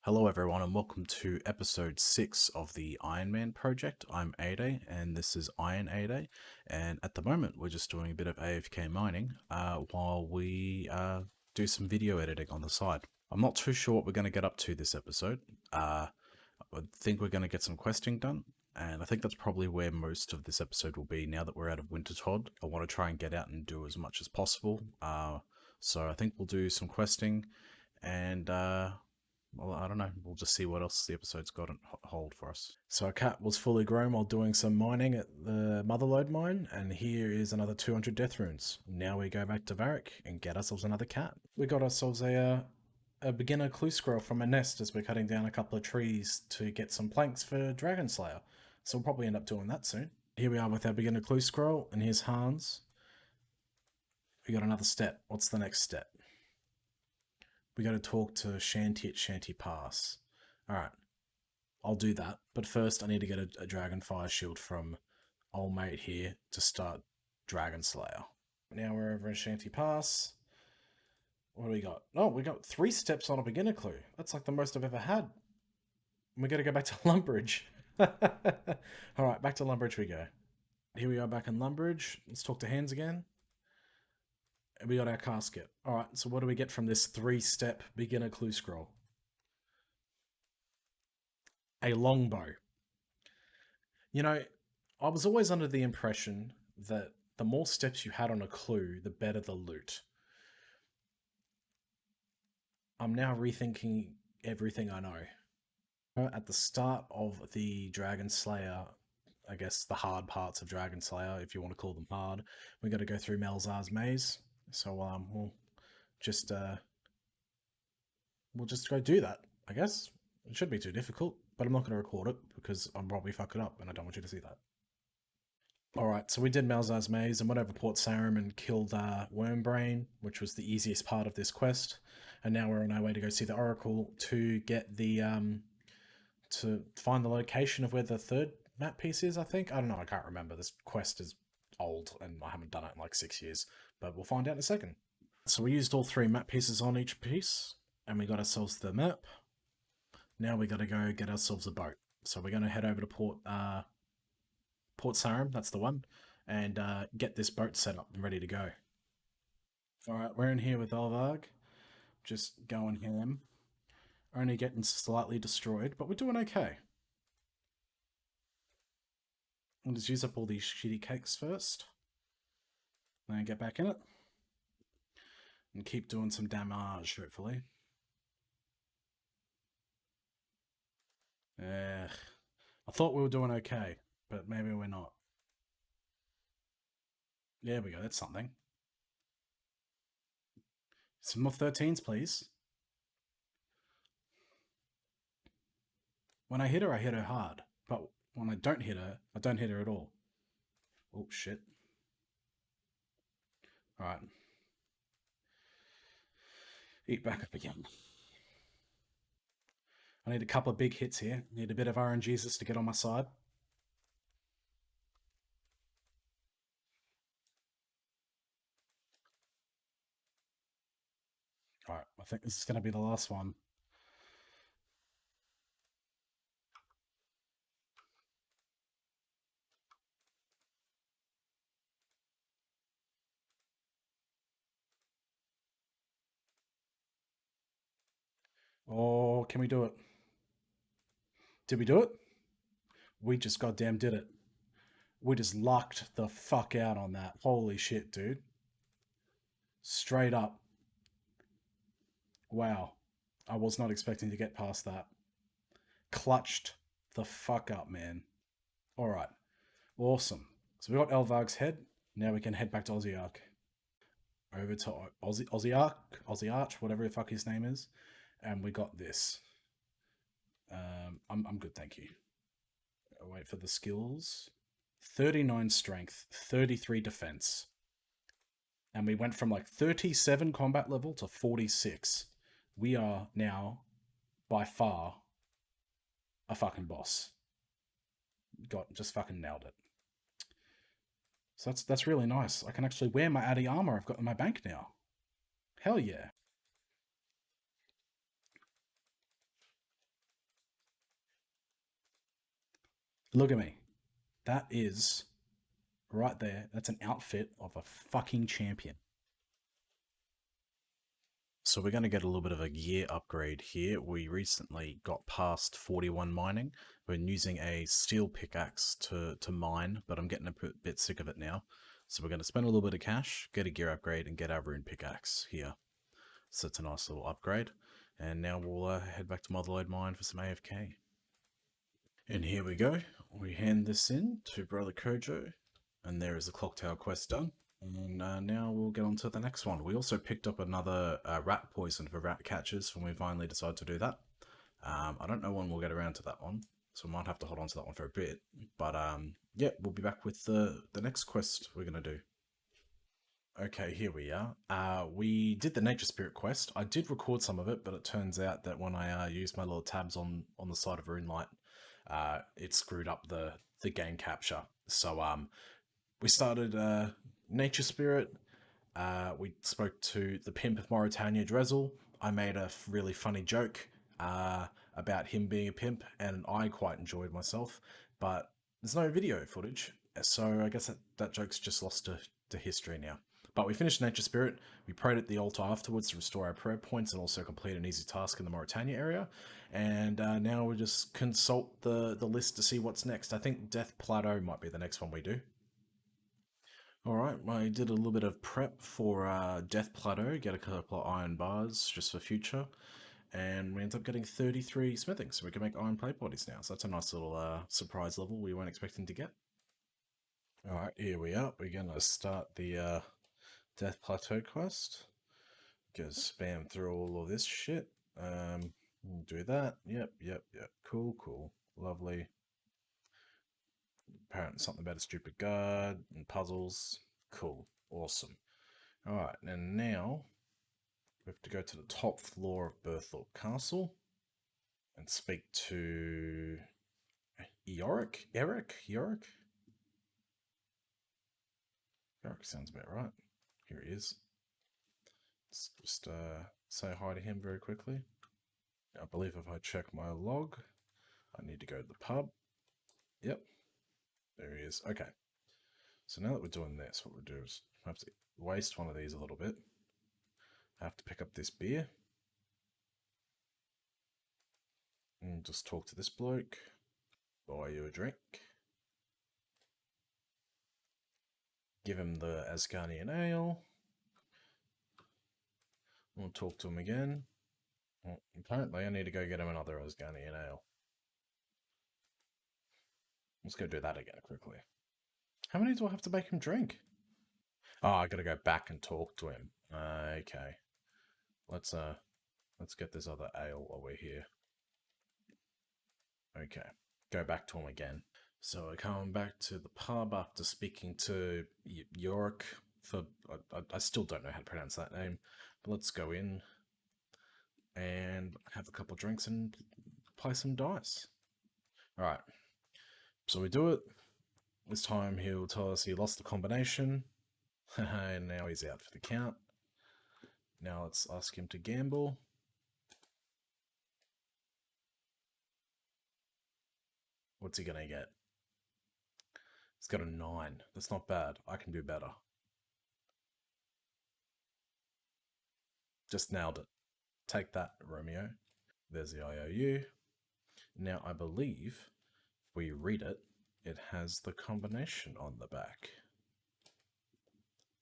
Hello, everyone, and welcome to episode 6 of the Ironman Project. I'm Aday, and this is Iron Aday. And at the moment, we're just doing a bit of AFK mining while we do some video editing on the side. I'm not too sure what we're going to get up to this episode. I think we're going to get some questing done, and I think that's probably where most of this episode will be now that we're out of Winter Todd. I want to try and get out and do as much as possible. So I think we'll do some questing and well, I don't know. We'll just see what else the episode's got on hold for us. So our cat was fully grown while doing some mining at the Motherlode mine, and here is another 200 death runes. Now we go back to Varric and get ourselves another cat. We got ourselves a beginner clue scroll from a nest as we're cutting down a couple of trees to get some planks for Dragon Slayer. So we'll probably end up doing that soon. Here we are with our beginner clue scroll, and here's Hans. We got another step. What's the next step? We got to talk to Shanty at Shanty Pass. Alright, I'll do that. But first, I need to get a Dragonfire Shield from old mate here to start Dragon Slayer. Now we're over in Shanty Pass. What do we got? Oh, we got 3 steps on a beginner clue. That's like the most I've ever had. We got to go back to Lumbridge. Alright, back to Lumbridge we go. Here we are back in Lumbridge. Let's talk to Hands again. And we got our casket. Alright, so what do we get from this 3-step beginner clue scroll? A longbow. You know, I was always under the impression that the more steps you had on a clue, the better the loot. I'm now rethinking everything I know. At the start of the Dragon Slayer, I guess the hard parts of Dragon Slayer, if you want to call them hard, we got to go through Melzar's maze. So we'll just go do that, I guess. It shouldn't be too difficult, but I'm not going to record it because I'll probably fuck it up and I don't want you to see that. Alright, so we did Melzar's maze and went over Port Sarum and killed Wormbrain, which was the easiest part of this quest. And now we're on our way to go see the Oracle to get the to find the location of where the third map piece is, I think. I don't know, I can't remember. This quest is old and I haven't done it in like 6 years, but we'll find out in a second. So we used all 3 map pieces on each piece and we got ourselves the map. Now we got to go get ourselves a boat. So we're going to head over to Port Sarum, that's the one, and get this boat set up and ready to go. Alright, we're in here with Elvarg, just going ham. Only getting slightly destroyed, but we're doing okay. We'll just use up all these shitty cakes first. Then get back in it. And keep doing some damage, hopefully. I thought we were doing okay, but maybe we're not. There we go, that's something. Some more 13s, please. When I hit her hard. But when I don't hit her at all. Oh, shit. Alright. Eat back up again. I need a couple of big hits here. Need a bit of RNGesus to get on my side. Alright, I think this is going to be the last one. Oh, can we do it? Did we do it? We just goddamn did it. We just lucked the fuck out on that. Holy shit, dude. Straight up. Wow. I was not expecting to get past that. Clutched the fuck up, man. Alright. Awesome. So we got Elvarg's head. Now we can head back to Ossiarch. Over to Ossiarch, whatever the fuck his name is. And we got this. I'm good, thank you. I'll wait for the skills. 39 strength, 33 defense. And we went from like 37 combat level to 46. We are now, by far, a fucking boss. Just fucking nailed it. So that's really nice. I can actually wear my aday armor I've got in my bank now. Hell yeah. Look at me. That is right there. That's an outfit of a fucking champion. So we're going to get a little bit of a gear upgrade here. We recently got past 41 mining. We're using a steel pickaxe to mine, but I'm getting a bit sick of it now. So we're going to spend a little bit of cash, get a gear upgrade, and get our rune pickaxe here. So it's a nice little upgrade. And now we'll head back to Motherlode Mine for some AFK. And here we go. We hand this in to Brother Kojo, and there is the Clock Tower quest done. And now we'll get on to the next one. We also picked up another rat poison for rat catchers when we finally decide to do that. I don't know when we'll get around to that one, so we might have to hold on to that one for a bit. But yeah, we'll be back with the next quest we're going to do. Okay, here we are. We did the Nature Spirit quest. I did record some of it, but it turns out that when I used my little tabs on the side of Runelight, it screwed up the game capture. So we started Nature Spirit. We spoke to the pimp of Mauritania, Drezel. I made a really funny joke about him being a pimp, and I quite enjoyed myself. But there's no video footage, so I guess that joke's just lost to history now. But we finished Nature Spirit. We prayed at the altar afterwards to restore our prayer points and also complete an easy task in the Mauritania area. And now we just consult the list to see what's next. I think Death Plateau might be the next one we do. All right, I did a little bit of prep for Death Plateau, get a couple of iron bars just for future, and we ended up getting 33 smithing, so we can make iron plate bodies now. So that's a nice little surprise level we weren't expecting to get. All right, here we are. We're gonna start the Death Plateau quest. Go spam through all of this shit. Do that. Yep. Cool. Lovely. Apparently something about a stupid guard and puzzles. Cool. Awesome. Alright, and now we have to go to the top floor of Berthorpe Castle and speak to Yorick? Yorick sounds about right. Here he is. Let's just say hi to him very quickly. I believe if I check my log, I need to go to the pub. Yep, there he is. Okay, so now that we're doing this, what we'll do is I have to waste one of these a little bit. I have to pick up this beer and just talk to this bloke, buy you a drink, give him the Asgardian ale. We'll talk to him again. Well, apparently, I need to go get him another Asgardian ale. Let's go do that again quickly. How many do I have to make him drink? Oh, I gotta go back and talk to him. Okay. Let's get this other ale while we're here. Okay. Go back to him again. So we're coming back to the pub after speaking to Yorick for I still don't know how to pronounce that name. But let's go in and have a couple of drinks and play some dice. Alright. So we do it. This time he'll tell us he lost the combination. And now he's out for the count. Now let's ask him to gamble. What's he gonna get? He's got a 9. That's not bad. I can do better. Just nailed it. Take that, Romeo. There's the IOU. Now I believe if we read it, it has the combination on the back.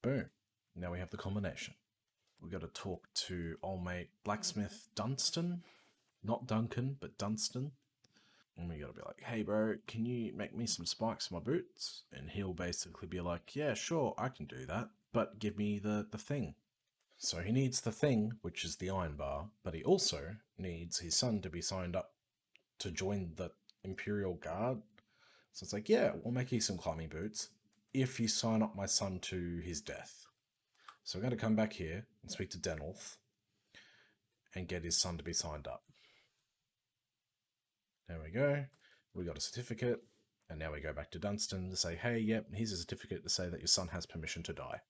Boom. Now we have the combination. We got to talk to old mate Blacksmith Dunstan. Not Duncan, but Dunstan. And we got to be like, hey bro, can you make me some spikes for my boots? And he'll basically be like, yeah, sure, I can do that, but give me the thing. So he needs the thing, which is the iron bar, but he also needs his son to be signed up to join the Imperial Guard. So it's like, yeah, we'll make you some climbing boots if you sign up my son to his death. So we're going to come back here and speak to Denolf and get his son to be signed up. There we go. We got a certificate. And now we go back to Dunstan to say, hey, yep, here's a certificate to say that your son has permission to die.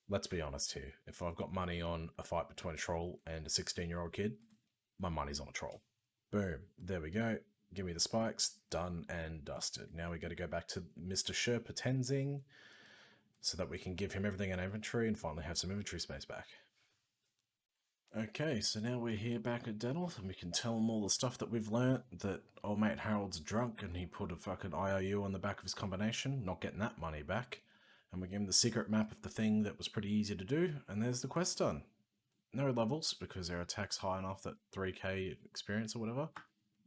Let's be honest here. If I've got money on a fight between a troll and a 16-year-old kid, my money's on a troll. Boom. There we go. Give me the spikes. Done and dusted. Now we got to go back to Mr. Sherpa Tenzing so that we can give him everything in inventory and finally have some inventory space back. Okay, so now we're here back at Dental, and we can tell him all the stuff that we've learnt, that old mate Harold's drunk and he put a fucking IOU on the back of his combination, not getting that money back. And we give him the secret map of the thing that was pretty easy to do, and there's the quest done. No levels, because their attack's high enough that 3k experience or whatever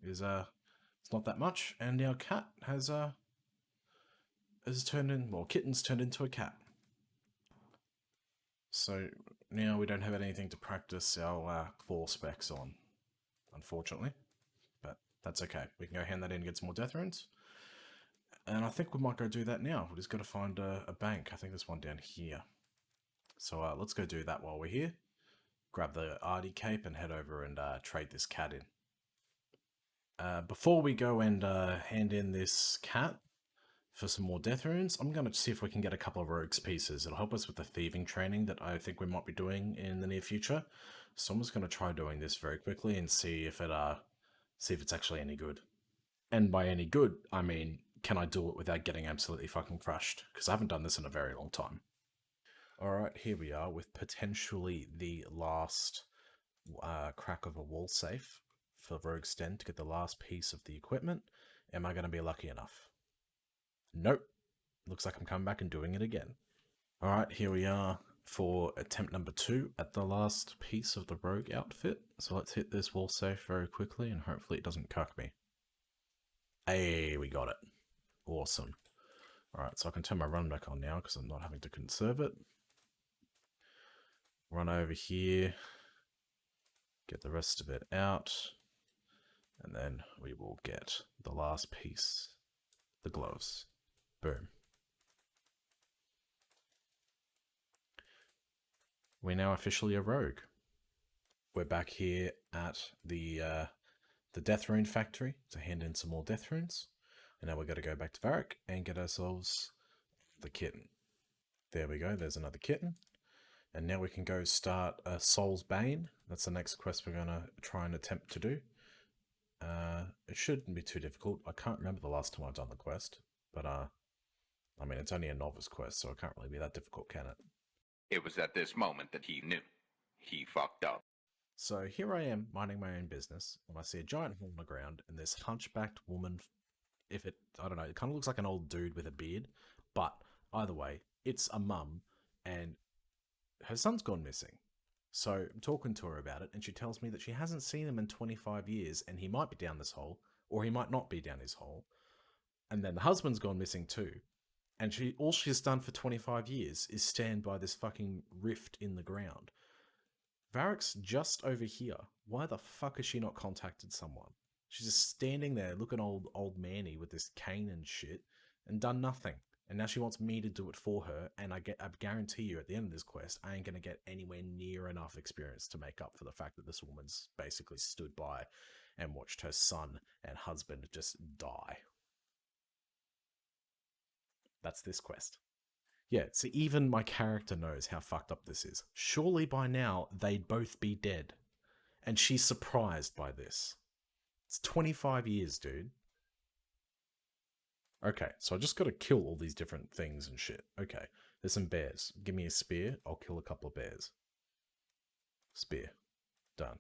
is, it's not that much, and our cat has turned in, well, kitten's turned into a cat. So now we don't have anything to practice our claw specs on, unfortunately. But that's okay. We can go hand that in and get some more death runes. And I think we might go do that now. We just got to find a bank. I think there's one down here. So let's go do that while we're here. Grab the Artie cape and head over and trade this cat in. Before we go and hand in this cat for some more death runes, I'm going to see if we can get a couple of rogues pieces. It'll help us with the thieving training that I think we might be doing in the near future. So I'm just going to try doing this very quickly and see if it's actually any good. And by any good, I mean, can I do it without getting absolutely fucking crushed? Because I haven't done this in a very long time. Alright, here we are with potentially the last crack of a wall safe for Rogue's Den to get the last piece of the equipment. Am I going to be lucky enough? Nope. Looks like I'm coming back and doing it again. Alright, here we are for attempt number 2 at the last piece of the Rogue outfit. So let's hit this wall safe very quickly and hopefully it doesn't cuck me. Hey, we got it. Awesome. Alright, so I can turn my run back on now because I'm not having to conserve it. Run over here. Get the rest of it out. And then we will get the last piece. The gloves. Boom. We're now officially a rogue. We're back here at the Death Rune Factory to hand in some more Death Runes. And now we've got to go back to Varric and get ourselves the kitten. There we go, there's another kitten. And now we can go start Soul's Bane. That's the next quest we're going to try and attempt to do. It shouldn't be too difficult. I can't remember the last time I've done the quest. But, I mean, it's only a novice quest, so it can't really be that difficult, can it? It was at this moment that he knew. He fucked up. So here I am, minding my own business, when I see a giant hole on the ground, and this hunchbacked woman, I don't know, it kind of looks like an old dude with a beard, but either way, it's a mum, and her son's gone missing. So I'm talking to her about it, and she tells me that she hasn't seen him in 25 years, and he might be down this hole, or he might not be down his hole. And then the husband's gone missing too. And all she's done for 25 years is stand by this fucking rift in the ground. Varric's just over here. Why the fuck has she not contacted someone? She's just standing there looking old manny with this cane and shit and done nothing. And now she wants me to do it for her, and I guarantee you at the end of this quest, I ain't going to get anywhere near enough experience to make up for the fact that this woman's basically stood by and watched her son and husband just die. That's this quest. Yeah, so even my character knows how fucked up this is. Surely by now, they'd both be dead. And she's surprised by this. It's 25 years, dude. Okay, so I just gotta kill all these different things and shit. Okay, there's some bears. Give me a spear, I'll kill a couple of bears. Spear. Done.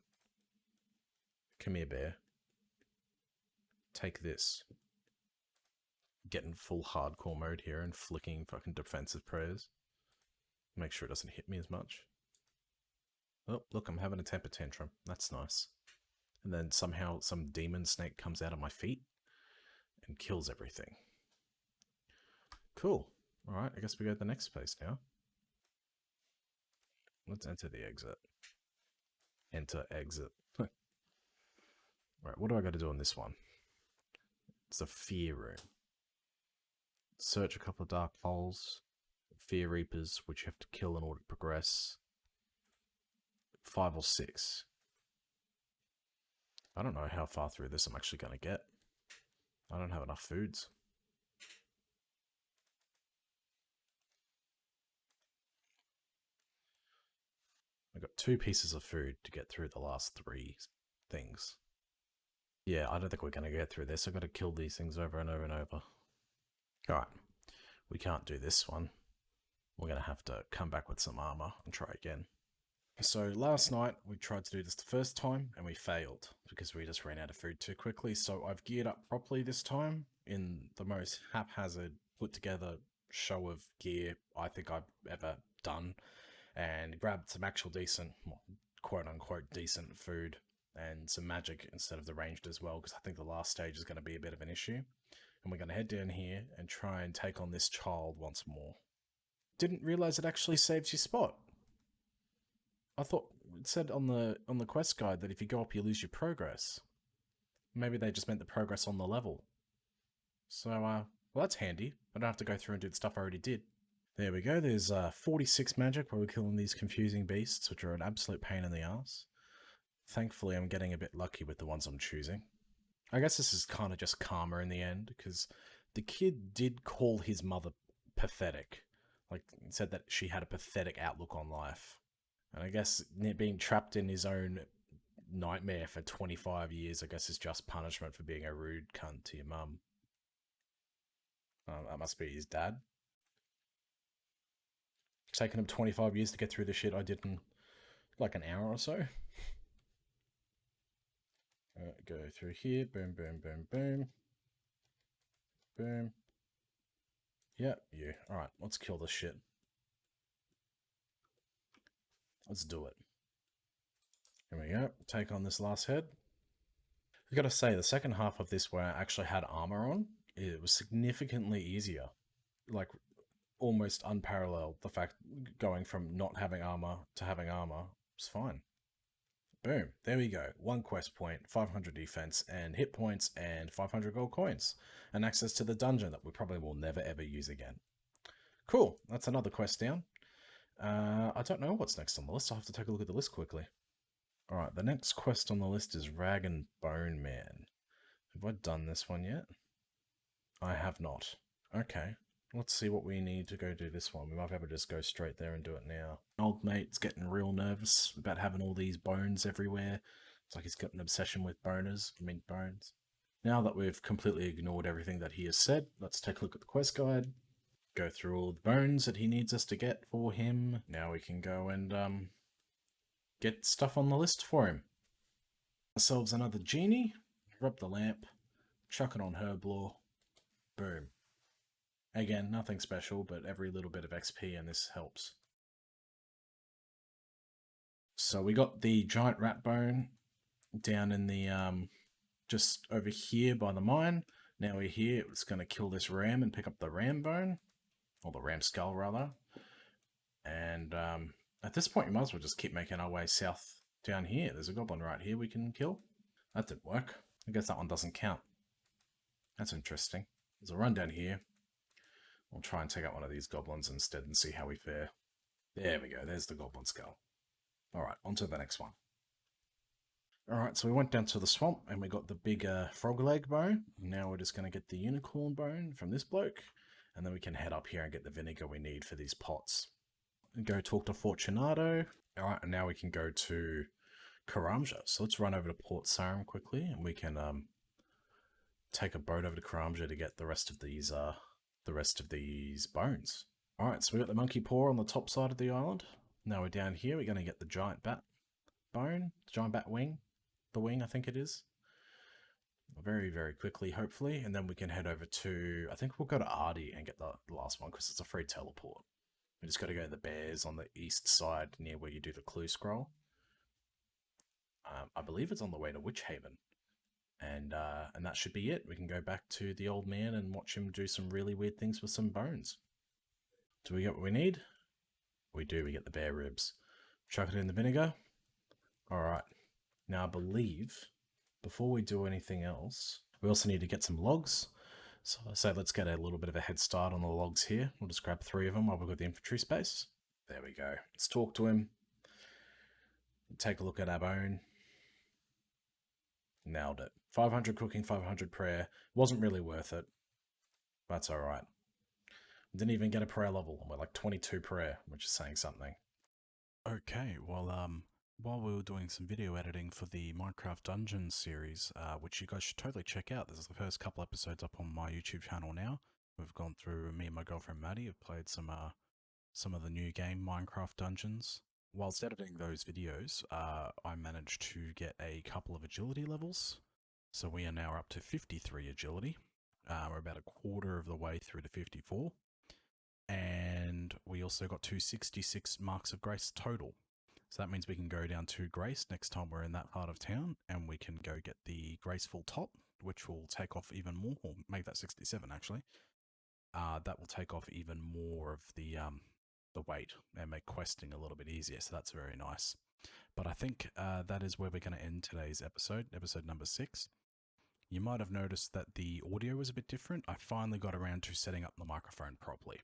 Come here, bear. Take this. Getting full hardcore mode here and flicking fucking defensive prayers. Make sure it doesn't hit me as much. Oh, look, I'm having a temper tantrum. That's nice. And then somehow some demon snake comes out of my feet and kills everything. Cool. Alright, I guess we go to the next place now. Let's enter the exit. Enter exit. Right, what do I got to do on this one? It's a fear room. Search a couple of dark holes. Fear reapers, which you have to kill in order to progress. 5 or 6. I don't know how far through this I'm actually going to get. I don't have enough foods. I got 2 pieces of food to get through the last 3 things. Yeah, I don't think we're going to get through this. I've got to kill these things over and over and over. Alright, we can't do this one. We're going to have to come back with some armor and try again. So last night we tried to do this the first time and we failed because we just ran out of food too quickly. So I've geared up properly this time in the most haphazard, put together show of gear I think I've ever done, and grabbed some actual decent, quote unquote, decent food and some magic instead of the ranged as well, because I think the last stage is going to be a bit of an issue. And we're going to head down here and try and take on this child once more. Didn't realize it actually saves your spot. I thought it said on the quest guide that if you go up, you lose your progress. Maybe they just meant the progress on the level. So, well, that's handy. I don't have to go through and do the stuff I already did. There we go. There's 46 magic where we're killing these confusing beasts, which are an absolute pain in the ass. Thankfully, I'm getting a bit lucky with the ones I'm choosing. I guess this is kind of just karma in the end, because the kid did call his mother pathetic. Like, said that she had a pathetic outlook on life. And I guess being trapped in his own nightmare for 25 years, I guess, is just punishment for being a rude cunt to your mum. That must be his dad. It's taken him 25 years to get through the shit I did in like an hour or so. Go through here. Boom, boom, boom, boom. Boom. Yep, you. Alright, let's kill this shit. Let's do it. Here we go. Take on this last head. I gotta say, the second half of this where I actually had armor on, it was significantly easier. Like, almost unparalleled. The fact going from not having armor to having armor was fine. Boom. There we go. 1 quest point, 500 defense, and hit points, and 500 gold coins. And access to the dungeon that we probably will never ever use again. Cool. That's another quest down. I don't know what's next on the list. I'll have to take a look at the list quickly. Alright, the next quest on the list is Rag and Bone Man. Have I done this one yet? I have not. Okay. Let's see what we need to go do this one. We might be able to just go straight there and do it now. Old mate's getting real nervous about having all these bones everywhere. It's like he's got an obsession with boners, mint bones. Now that we've completely ignored everything that he has said, let's take a look at the quest guide. Go through all the bones that he needs us to get for him. Now we can go and get stuff on the list for him. Ourselves another genie. Rub the lamp. Chuck it on Herblore. Boom. Again, nothing special, but every little bit of XP and this helps. So we got the giant rat bone down in the, just over here by the mine. Now we're here, it's going to kill this ram and pick up the ram bone, or the ram skull rather. And at this point, you might as well just keep making our way south down here. There's a goblin right here we can kill. That didn't work. I guess that one doesn't count. That's interesting. There's a run down here. We'll try and take out one of these goblins instead and see how we fare. There we go, there's the goblin skull. Alright, on to the next one. Alright, so we went down to the swamp and we got the big frog leg bone. Now we're just going to get the unicorn bone from this bloke. And then we can head up here and get the vinegar we need for these pots. And go talk to Fortunato. Alright, and now we can go to Karamja. So let's run over to Port Sarum quickly and we can take a boat over to Karamja to get the rest of these bones. Alright, so we got the monkey paw on the top side of the island. Now we're down here, we're going to get the giant bat bone, the giant bat wing. The wing, I think it is. Very, very quickly, hopefully. And then we can head over to, I think we'll go to Ardy and get the last one because it's a free teleport. We just got to go to the bears on the east side near where you do the clue scroll. I believe it's on the way to Witch Haven. And that should be it. We can go back to the old man and watch him do some really weird things with some bones. Do we get what we need? We do. We get the bear ribs. Chuck it in the vinegar. Alright. Now I believe, before we do anything else, we also need to get some logs. So I say let's get a little bit of a head start on the logs here. We'll just grab 3 of them while we've got the infantry space. There we go. Let's talk to him. Take a look at our bone. Nailed it. 500 cooking, 500 prayer. Wasn't really worth it. That's alright. Didn't even get a prayer level. We're like 22 prayer, which is saying something. Okay, well, while we were doing some video editing for the Minecraft Dungeons series, which you guys should totally check out. This is the first couple episodes up on my YouTube channel now. We've gone through, me and my girlfriend Maddie have played some of the new game, Minecraft Dungeons. Whilst editing those videos, I managed to get a couple of agility levels. So we are now up to 53 agility. We're about a quarter of the way through to 54. And we also got to 66 marks of grace total. So that means we can go down to grace next time we're in that part of town, and we can go get the graceful top, which will take off even more, or make that 67 actually. That will take off even more of the weight and make questing a little bit easier. So that's very nice. But I think that is where we're going to end today's episode number 6. You might have noticed that the audio was a bit different. I finally got around to setting up the microphone properly.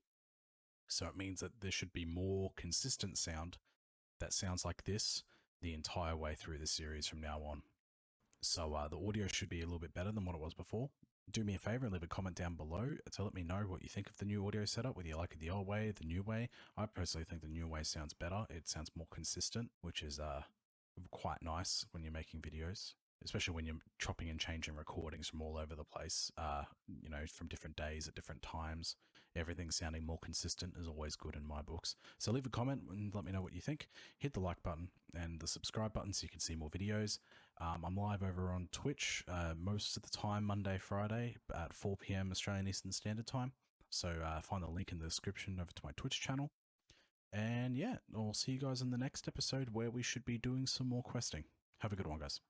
So it means that there should be more consistent sound that sounds like this the entire way through the series from now on. So the audio should be a little bit better than what it was before. Do me a favor and leave a comment down below to let me know what you think of the new audio setup, whether you like it the old way, the new way. I personally think the new way sounds better. It sounds more consistent, which is quite nice when you're making videos, especially when you're chopping and changing recordings from all over the place, from different days at different times. Everything sounding more consistent is always good in my books. So leave a comment and let me know what you think. Hit the like button and the subscribe button so you can see more videos. I'm live over on Twitch most of the time, Monday, Friday at 4 p.m. Australian Eastern Standard Time. So find the link in the description over to my Twitch channel. And yeah, I'll see you guys in the next episode where we should be doing some more questing. Have a good one, guys.